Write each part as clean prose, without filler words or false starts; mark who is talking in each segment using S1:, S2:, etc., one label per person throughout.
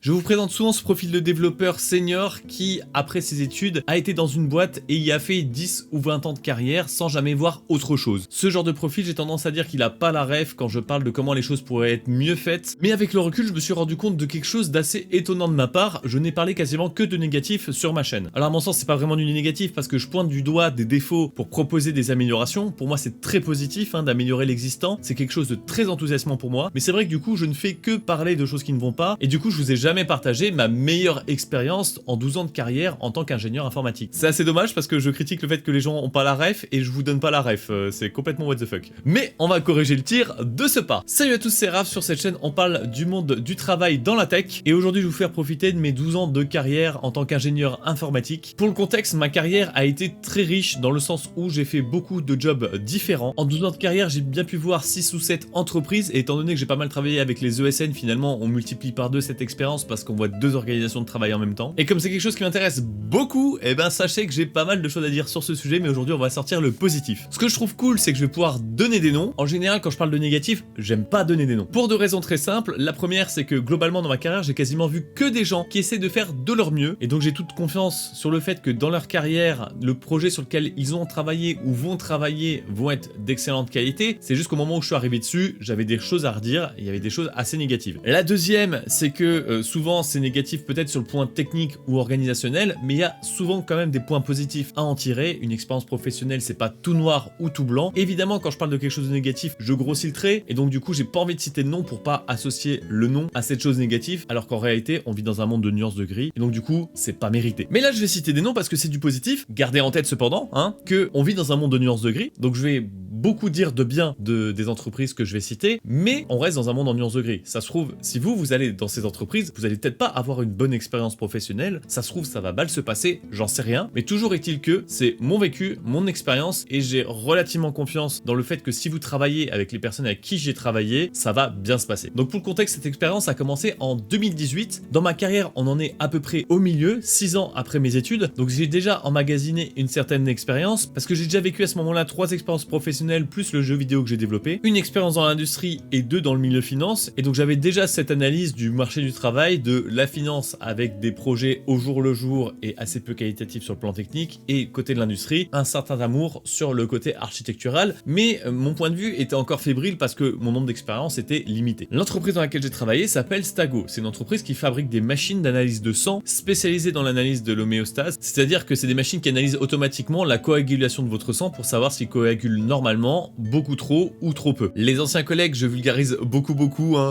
S1: Je vous présente souvent ce profil de développeur senior qui, après ses études, a été dans une boîte et y a fait 10 ou 20 ans de carrière sans jamais voir autre chose. Ce genre de profil, j'ai tendance à dire qu'il a pas la ref quand je parle de comment les choses pourraient être mieux faites, mais avec le recul, je me suis rendu compte de quelque chose d'assez étonnant de ma part. Je n'ai parlé quasiment que de négatif sur ma chaîne. Alors à mon sens, c'est pas vraiment du négatif parce que je pointe du doigt des défauts pour proposer des améliorations. Pour moi, c'est très positif d'améliorer l'existant. C'est quelque chose de très enthousiasmant pour moi. Mais c'est vrai que du coup, je ne fais que parler de choses qui ne vont pas. Et du coup, je vous ai jamais partagé ma meilleure expérience en 12 ans de carrière en tant qu'ingénieur informatique. C'est assez dommage parce que je critique le fait que les gens ont pas la ref et je vous donne pas la ref. C'est complètement what the fuck. Mais on va corriger le tir de ce pas. Salut à tous, c'est Raph. Sur cette chaîne, on parle du monde du travail dans la tech. Et aujourd'hui, je vais vous faire profiter de mes 12 ans de carrière en tant qu'ingénieur informatique. Pour le contexte, ma carrière a été très riche dans le sens où j'ai fait beaucoup de jobs différents. En 12 ans de carrière, j'ai bien pu voir 6 ou 7 entreprises et étant donné que j'ai pas mal travaillé avec les ESN, finalement, on multiplie par 2 cette expérience parce qu'on voit 2 organisations de travail en même temps. Et comme c'est quelque chose qui m'intéresse beaucoup, et ben sachez que j'ai pas mal de choses à dire sur ce sujet, mais aujourd'hui on va sortir le positif. Ce que je trouve cool, c'est que je vais pouvoir donner des noms. En général, quand je parle de négatif, j'aime pas donner des noms. Pour 2 raisons très simples. La première, c'est que globalement dans ma carrière, j'ai quasiment vu que des gens qui essaient de faire de leur mieux. Et donc j'ai toute confiance sur le fait que dans leur carrière, le projet sur lequel ils ont travaillé ou vont travailler vont être d'excellente qualité. C'est juste qu'au moment où je suis arrivé dessus, j'avais des choses à redire, et il y avait des choses assez négatives. Et la deuxième, c'est que souvent c'est négatif peut-être sur le point technique ou organisationnel, mais il y a souvent quand même des points positifs à en tirer. Une expérience professionnelle, c'est pas tout noir ou tout blanc. Évidemment, quand je parle de quelque chose de négatif, je grossis le trait, et donc du coup, j'ai pas envie de citer de nom pour pas associer le nom à cette chose négative, alors qu'en réalité, on vit dans un monde de nuances de gris, et donc du coup, c'est pas mérité. Mais là, je vais citer des noms parce que c'est du positif. Gardez en tête cependant, que on vit dans un monde de nuances de gris, donc je vais beaucoup dire de bien des entreprises que je vais citer, mais on reste dans un monde en nuances de gris. Ça se trouve, si vous allez dans ces entreprises, vous allez peut-être pas avoir une bonne expérience professionnelle, ça se trouve, ça va mal se passer, j'en sais rien, mais toujours est-il que c'est mon vécu, mon expérience, et j'ai relativement confiance dans le fait que si vous travaillez avec les personnes avec qui j'ai travaillé, ça va bien se passer. Donc pour le contexte, cette expérience a commencé en 2018. Dans ma carrière, on en est à peu près au milieu, 6 ans après mes études, donc j'ai déjà emmagasiné une certaine expérience, parce que j'ai déjà vécu à ce moment-là 3 expériences professionnelles plus le jeu vidéo que j'ai développé, une expérience dans l'industrie et 2 dans le milieu finance, et donc j'avais déjà cette analyse du marché du travail, de la finance avec des projets au jour le jour et assez peu qualitatifs sur le plan technique, et côté de l'industrie, un certain amour sur le côté architectural, mais mon point de vue était encore fébrile parce que mon nombre d'expérience était limité. L'entreprise dans laquelle j'ai travaillé s'appelle Stago, c'est une entreprise qui fabrique des machines d'analyse de sang spécialisées dans l'analyse de l'homéostase, c'est-à-dire que c'est des machines qui analysent automatiquement la coagulation de votre sang pour savoir s'il coagule normalement, beaucoup trop ou trop peu. Les anciens collègues, je vulgarise beaucoup,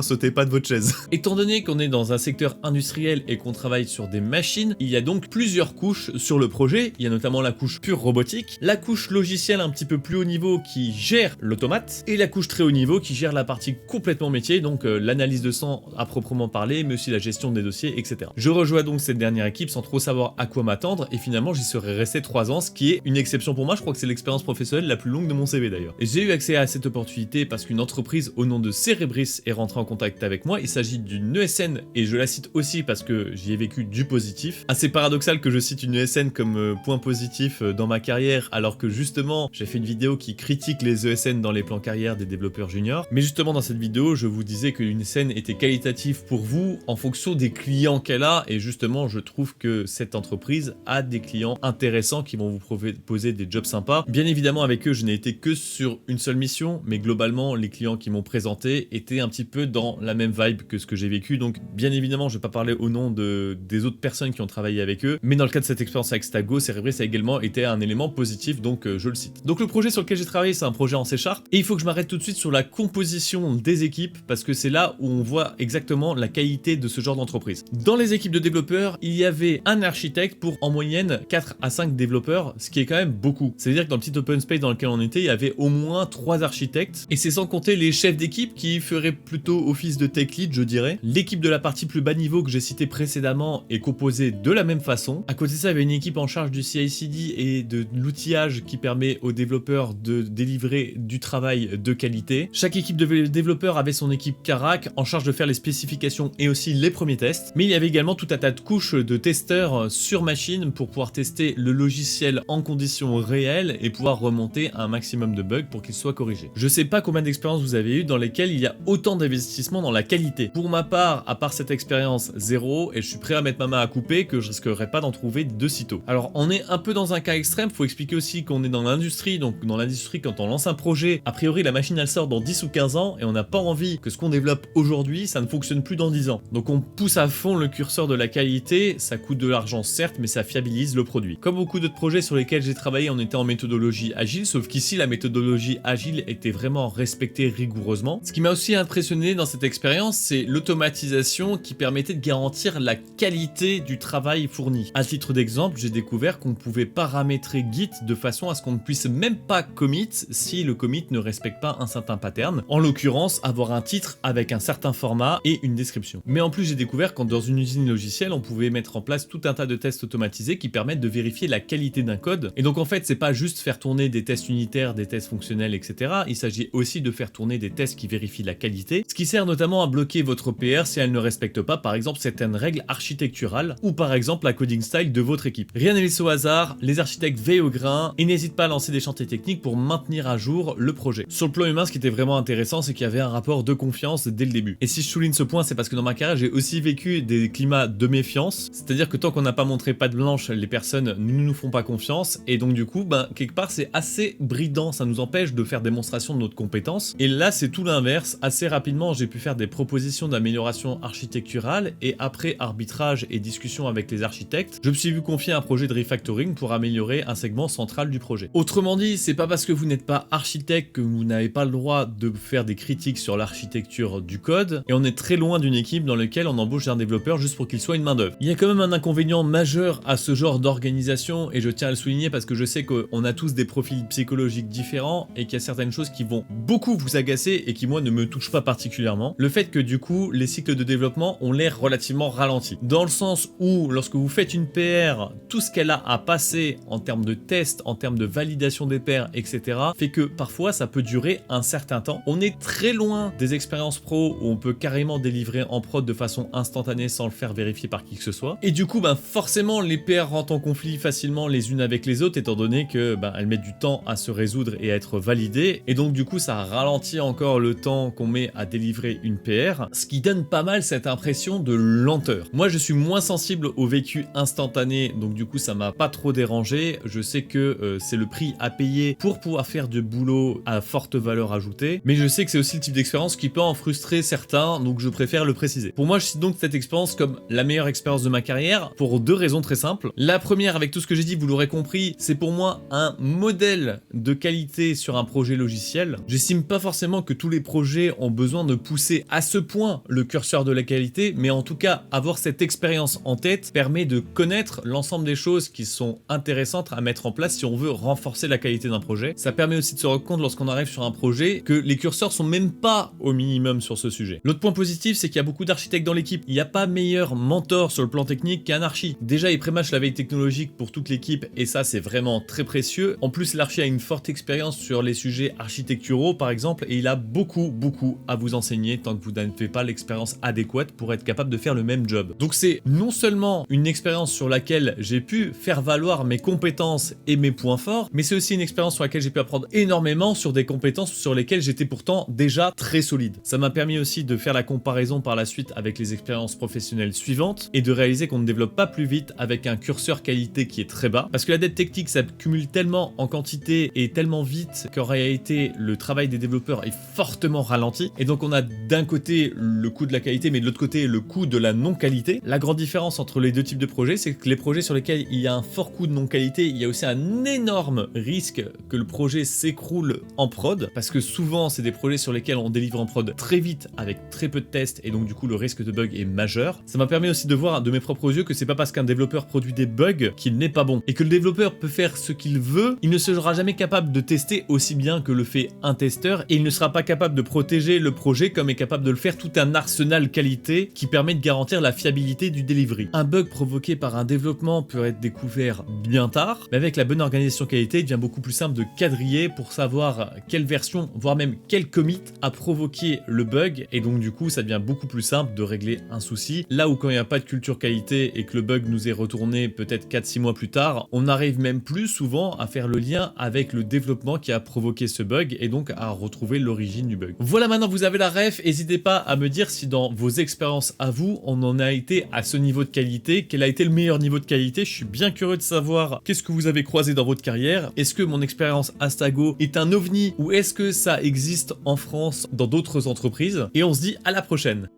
S1: sautez pas de votre chaise. Étant donné qu'on est dans un secteur industriel et qu'on travaille sur des machines, il y a donc plusieurs couches sur le projet. Il y a notamment la couche pure robotique, la couche logicielle un petit peu plus haut niveau qui gère l'automate, et la couche très haut niveau qui gère la partie complètement métier, donc l'analyse de sang à proprement parler, mais aussi la gestion des dossiers, etc. Je rejoins donc cette dernière équipe sans trop savoir à quoi m'attendre, et finalement j'y serais resté 3 ans, ce qui est une exception pour moi. Je crois que c'est l'expérience professionnelle la plus longue de mon CV d'ailleurs. Et j'ai eu accès à cette opportunité parce qu'une entreprise au nom de Cerebris est rentrée en contact avec moi. Il s'agit d'une ESN, et je la cite aussi parce que j'y ai vécu du positif. Assez paradoxal que je cite une ESN comme point positif dans ma carrière, alors que justement j'ai fait une vidéo qui critique les ESN dans les plans carrière des développeurs juniors. Mais justement dans cette vidéo, je vous disais que une ESN était qualitative pour vous en fonction des clients qu'elle a, et justement je trouve que cette entreprise a des clients intéressants qui vont vous proposer des jobs sympas. Bien évidemment avec eux, je n'ai été que sur une seule mission, mais globalement les clients qui m'ont présenté étaient un petit peu dans la même vibe que ce que j'ai vécu, donc bien évidemment je vais pas parler au nom des autres personnes qui ont travaillé avec eux, mais dans le cas de cette expérience avec Stago, Cerebris a également été un élément positif, donc je le cite. Donc le projet sur lequel j'ai travaillé, c'est un projet en C#, et il faut que je m'arrête tout de suite sur la composition des équipes, parce que c'est là où on voit exactement la qualité de ce genre d'entreprise. Dans les équipes de développeurs, il y avait un architecte pour en moyenne 4 à 5 développeurs, ce qui est quand même beaucoup. C'est-à-dire que dans le petit open space dans lequel on était, il y avait au moins 3 architectes, et c'est sans compter les chefs d'équipe qui feraient plutôt office de tech lead, je dirais. L'équipe de la partie plus bas niveau que j'ai citée précédemment est composée de la même façon. À côté de ça, il y avait une équipe en charge du CI/CD et de l'outillage qui permet aux développeurs de délivrer du travail de qualité. Chaque équipe de développeurs avait son équipe Carac en charge de faire les spécifications et aussi les premiers tests. Mais il y avait également tout un tas de couches de testeurs sur machine pour pouvoir tester le logiciel en conditions réelles et pouvoir remonter un maximum de bug pour qu'il soit corrigé. Je sais pas combien d'expériences vous avez eu dans lesquelles il y a autant d'investissement dans la qualité. Pour ma part, à part cette expérience, 0, et je suis prêt à mettre ma main à couper que je risquerais pas d'en trouver de sitôt. Alors on est un peu dans un cas extrême, faut expliquer aussi qu'on est dans l'industrie, donc dans l'industrie quand on lance un projet, a priori la machine elle sort dans 10 ou 15 ans et on n'a pas envie que ce qu'on développe aujourd'hui, ça ne fonctionne plus dans 10 ans. Donc on pousse à fond le curseur de la qualité, ça coûte de l'argent certes, mais ça fiabilise le produit. Comme beaucoup d'autres projets sur lesquels j'ai travaillé, on était en méthodologie agile, sauf qu'ici la méthodologie agile était vraiment respectée rigoureusement. Ce qui m'a aussi impressionné dans cette expérience, c'est l'automatisation qui permettait de garantir la qualité du travail fourni. À titre d'exemple, j'ai découvert qu'on pouvait paramétrer Git de façon à ce qu'on ne puisse même pas commit si le commit ne respecte pas un certain pattern. En l'occurrence, avoir un titre avec un certain format et une description. Mais en plus, j'ai découvert qu'en dans une usine logicielle, on pouvait mettre en place tout un tas de tests automatisés qui permettent de vérifier la qualité d'un code. Et donc en fait, c'est pas juste faire tourner des tests unitaires, des tests fonctionnels, etc. Il s'agit aussi de faire tourner des tests qui vérifient la qualité, ce qui sert notamment à bloquer votre PR si elle ne respecte pas, par exemple, certaines règles architecturales ou par exemple la coding style de votre équipe. Rien n'est laissé au hasard, les architectes veillent au grain et n'hésitent pas à lancer des chantiers techniques pour maintenir à jour le projet. Sur le plan humain, ce qui était vraiment intéressant, c'est qu'il y avait un rapport de confiance dès le début. Et si je souligne ce point, c'est parce que dans ma carrière, j'ai aussi vécu des climats de méfiance, c'est-à-dire que tant qu'on n'a pas montré patte blanche, les personnes ne nous font pas confiance, et donc du coup, quelque part, c'est assez bridant, ça nous empêche de faire démonstration de notre compétence. Et là, c'est tout l'inverse. Assez rapidement, j'ai pu faire des propositions d'amélioration architecturale, et après arbitrage et discussion avec les architectes, je me suis vu confier un projet de refactoring pour améliorer un segment central du projet. Autrement dit, c'est pas parce que vous n'êtes pas architecte que vous n'avez pas le droit de faire des critiques sur l'architecture du code, et on est très loin d'une équipe dans laquelle on embauche un développeur juste pour qu'il soit une main d'œuvre. Il y a quand même un inconvénient majeur à ce genre d'organisation, et je tiens à le souligner parce que je sais qu'on a tous des profils psychologiques différents et qu'il y a certaines choses qui vont beaucoup vous agacer et qui moi ne me touchent pas particulièrement. Le fait que du coup les cycles de développement ont l'air relativement ralentis. Dans le sens où lorsque vous faites une PR, tout ce qu'elle a à passer en termes de tests, en termes de validation des pairs, etc. fait que parfois ça peut durer un certain temps. On est très loin des expériences pro où on peut carrément délivrer en prod de façon instantanée sans le faire vérifier par qui que ce soit. Et du coup, forcément, les PR rentrent en conflit facilement les unes avec les autres, étant donné que elles mettent du temps à se résoudre et à être validées. Et donc du coup, ça ralentit encore le temps qu'on met à délivrer une PR, ce qui donne pas mal cette impression de lenteur. Moi, je suis moins sensible au vécu instantané, donc du coup, ça m'a pas trop dérangé. Je sais que c'est le prix à payer pour pouvoir faire du boulot à forte valeur ajoutée, mais je sais que c'est aussi le type d'expérience qui peut en frustrer certains, donc je préfère le préciser. Pour moi, je cite donc cette expérience comme la meilleure expérience de ma carrière pour deux raisons très simples. La première, avec tout ce que j'ai dit, vous l'aurez compris, c'est pour moi un modèle de qualité sur un projet logiciel. J'estime pas forcément que tous les projets ont besoin de pousser à ce point le curseur de la qualité, mais en tout cas, avoir cette expérience en tête permet de connaître l'ensemble des choses qui sont intéressantes à mettre en place si on veut renforcer la qualité d'un projet. Ça permet aussi de se rendre compte lorsqu'on arrive sur un projet que les curseurs sont même pas au minimum sur ce sujet. L'autre point positif, c'est qu'il y a beaucoup d'architectes dans l'équipe. Il n'y a pas meilleur mentor sur le plan technique qu'un archi. Déjà, il prémâche la veille technologique pour toute l'équipe et ça, c'est vraiment très précieux. En plus, l'archi a une forte expérience sur les sujets architecturaux, par exemple, et il a beaucoup à vous enseigner tant que vous n'avez pas l'expérience adéquate pour être capable de faire le même job. Donc c'est non seulement une expérience sur laquelle j'ai pu faire valoir mes compétences et mes points forts, mais c'est aussi une expérience sur laquelle j'ai pu apprendre énormément sur des compétences sur lesquelles j'étais pourtant déjà très solide. Ça m'a permis aussi de faire la comparaison par la suite avec les expériences professionnelles suivantes et de réaliser qu'on ne développe pas plus vite avec un curseur qualité qui est très bas, parce que la dette technique s'accumule tellement en quantité et tellement vite qu'en réalité le travail des développeurs est fortement ralenti, et donc on a d'un côté le coût de la qualité mais de l'autre côté le coût de la non-qualité. La grande différence entre les deux types de projets, c'est que les projets sur lesquels il y a un fort coût de non-qualité, il y a aussi un énorme risque que le projet s'écroule en prod, parce que souvent c'est des projets sur lesquels on délivre en prod très vite avec très peu de tests, et donc du coup le risque de bug est majeur. Ça m'a permis aussi de voir de mes propres yeux que c'est pas parce qu'un développeur produit des bugs qu'il n'est pas bon, et que le développeur peut faire ce qu'il veut, il ne sera jamais capable de tester aussi bien que le fait un testeur, et il ne sera pas capable de protéger le projet comme est capable de le faire tout un arsenal qualité qui permet de garantir la fiabilité du delivery. Un bug provoqué par un développement peut être découvert bien tard, mais avec la bonne organisation qualité, il devient beaucoup plus simple de quadriller pour savoir quelle version, voire même quel commit a provoqué le bug, et donc du coup ça devient beaucoup plus simple de régler un souci. Là où quand il n'y a pas de culture qualité et que le bug nous est retourné peut-être 4-6 mois plus tard, on n'arrive même plus souvent à faire le lien avec le développement vraiment qui a provoqué ce bug et donc à retrouver l'origine du bug. Voilà, maintenant vous avez la ref, n'hésitez pas à me dire si dans vos expériences à vous, on en a été à ce niveau de qualité, quel a été le meilleur niveau de qualité. Je suis bien curieux de savoir qu'est-ce que vous avez croisé dans votre carrière. Est-ce que mon expérience Astago est un ovni ou est-ce que ça existe en France dans d'autres entreprises? Et on se dit à la prochaine.